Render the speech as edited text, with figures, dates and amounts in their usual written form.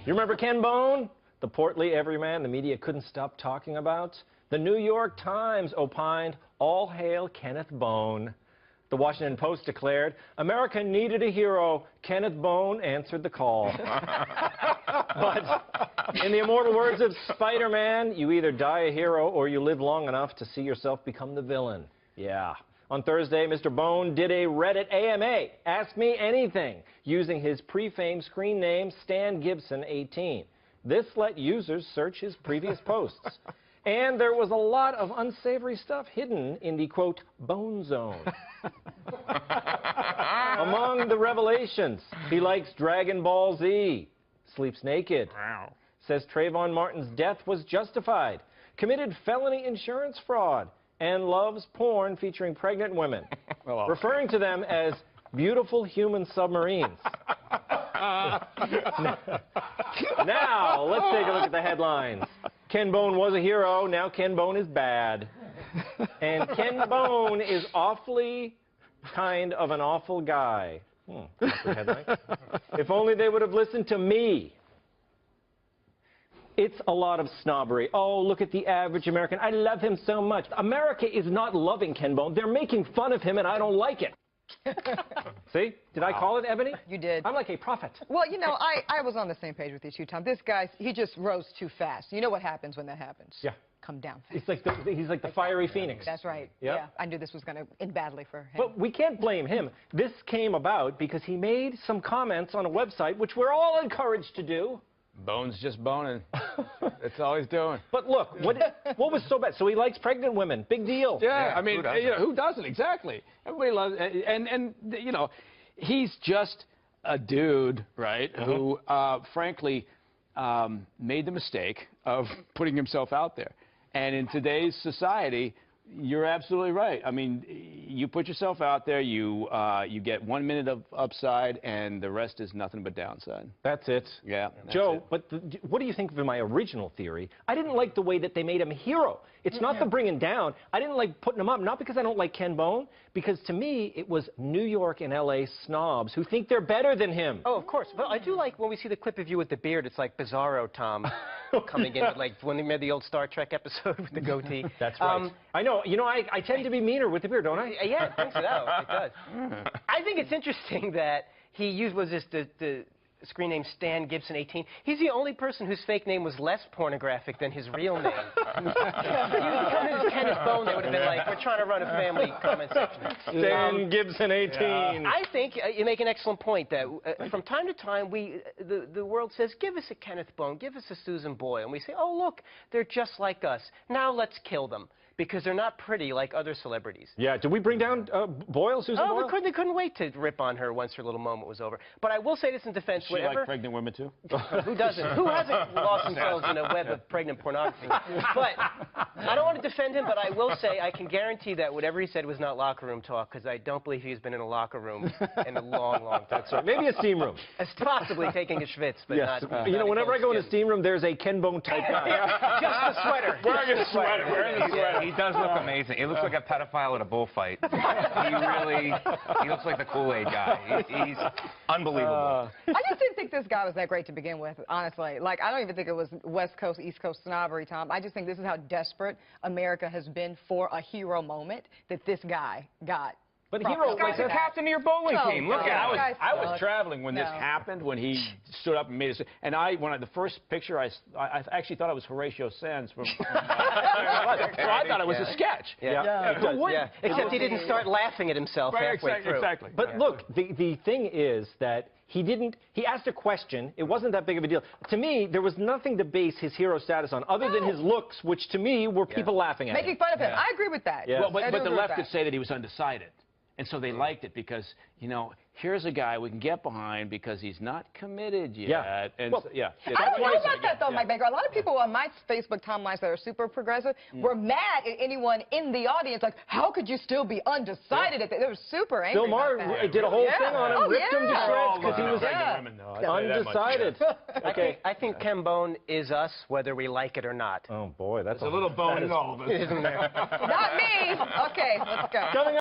You remember Ken Bone? The portly everyman the media couldn't stop talking about? The New York Times opined, "All hail Kenneth Bone." The Washington Post declared, "America needed a hero. Kenneth Bone answered the call." But in the immortal words of Spider-Man, you either die a hero or you live long enough to see yourself become the villain. Yeah. On Thursday, Mr. Bone did a Reddit AMA, Ask Me Anything, using his pre-fame screen name, Stan Gibson 18. This let users search his previous posts. And there was a lot of unsavory stuff hidden in the, quote, Bone Zone. Among the revelations, he likes Dragon Ball Z, sleeps naked, says Trayvon Martin's death was justified, committed felony insurance fraud, and loves porn featuring pregnant women, referring to them as beautiful human submarines. Now, let's take a look at the headlines. Ken Bone was a hero, now Ken Bone is bad. And Ken Bone is awfully kind of an awful guy. That's the headline. If only they would have listened to me. It's a lot of snobbery. Oh, look at the average American. I love him so much. America is not loving Ken Bone. They're making fun of him, and I don't like it. See? Did I call it, Ebony? You did. I'm like a prophet. Well, you know, I was on the same page with you too, Tom. This guy, he just rose too fast. You know what happens when that happens? Yeah. Come down fast. He's like the fiery phoenix. That's right. Yep. Yeah. I knew this was going to end badly for him. But we can't blame him. This came about because he made some comments on a website, which we're all encouraged to do. Bone's just boning. That's all he's doing. But look, what was so bad? So he likes pregnant women. Big deal. Yeah, I mean, who doesn't? Exactly. Everybody loves, and you know, he's just a dude, right, who, frankly, made the mistake of putting himself out there. And in today's society, you're absolutely right. I mean, you put yourself out there, you get 1 minute of upside, and the rest is nothing but downside. That's it. Yeah. Joe, but what do you think of my original theory? I didn't like the way that they made him a hero. It's not the bringing down. I didn't like putting him up, not because I don't like Ken Bone, because to me, it was New York and L.A. snobs who think they're better than him. Oh, of course. But I do like when we see the clip of you with the beard, it's like Bizarro Tom coming in, like when they made the old Star Trek episode with the goatee. That's right. I know. You know, I tend to be meaner with the beard, don't I? Yeah, it brings it out. It does. I think it's interesting that he used, was this the screen name Stan Gibson 18. He's the only person whose fake name was less pornographic than his real name. If he was coming as Kenneth Bone, they would have been like, we're trying to run a family comment section. Stan Gibson 18. I think you make an excellent point that from time to time, the world says, give us a Kenneth Bone, give us a Susan Boyle. And we say, oh, look, they're just like us. Now let's kill them. Because they're not pretty like other celebrities. Yeah, did we bring down Boyle, Susan Boyle? Oh, they couldn't wait to rip on her once her little moment was over. But I will say this in defense. She like pregnant women, too? Who doesn't? Who hasn't lost themselves in a web of pregnant pornography? But I don't want to defend him, but I will say I can guarantee that whatever he said was not locker room talk, because I don't believe he's been in a locker room in a long, long time. So maybe a steam room. Possibly taking a schwitz, but not... You know, whenever I go in a steam room, the's a Ken Bone type guy. Just the sweater. Wearing a sweater. Wearing the sweater. He does look amazing. He looks like a pedophile at a bullfight. He looks like the Kool-Aid guy. He's unbelievable. I just didn't think this guy was that great to begin with, honestly. Like, I don't even think it was West Coast, East Coast snobbery, Tom. I just think this is how desperate America has been for a hero moment that this guy got. But hero, guy's the captain of your bowling team. Look at it. I was traveling when this happened, when he stood up and made it. And the first picture, I actually thought it was Horatio Sands from. I thought it was a sketch. Except he didn't start laughing at himself halfway through. Exactly. But look, the thing is that he asked a question. It wasn't that big of a deal. To me, there was nothing to base his hero status on other than his looks, which to me were people laughing at him. Making fun of him. I agree with that. Well, but the left could say that he was undecided. And so they liked it because, you know, here's a guy we can get behind because he's not committed yet. Yeah. And well, I don't know about that, though, Mike Baker. A lot of people on my Facebook timelines that are super progressive were mad at anyone in the audience. Like, how could you still be undecided? They were super angry. Bill Maher did a whole thing on him, ripped him to shreds because he was undecided. Okay. I think Ken Bone is us, whether we like it or not. Oh, boy, that's a little bone in all of us. Isn't there? Not me. Okay, let's go.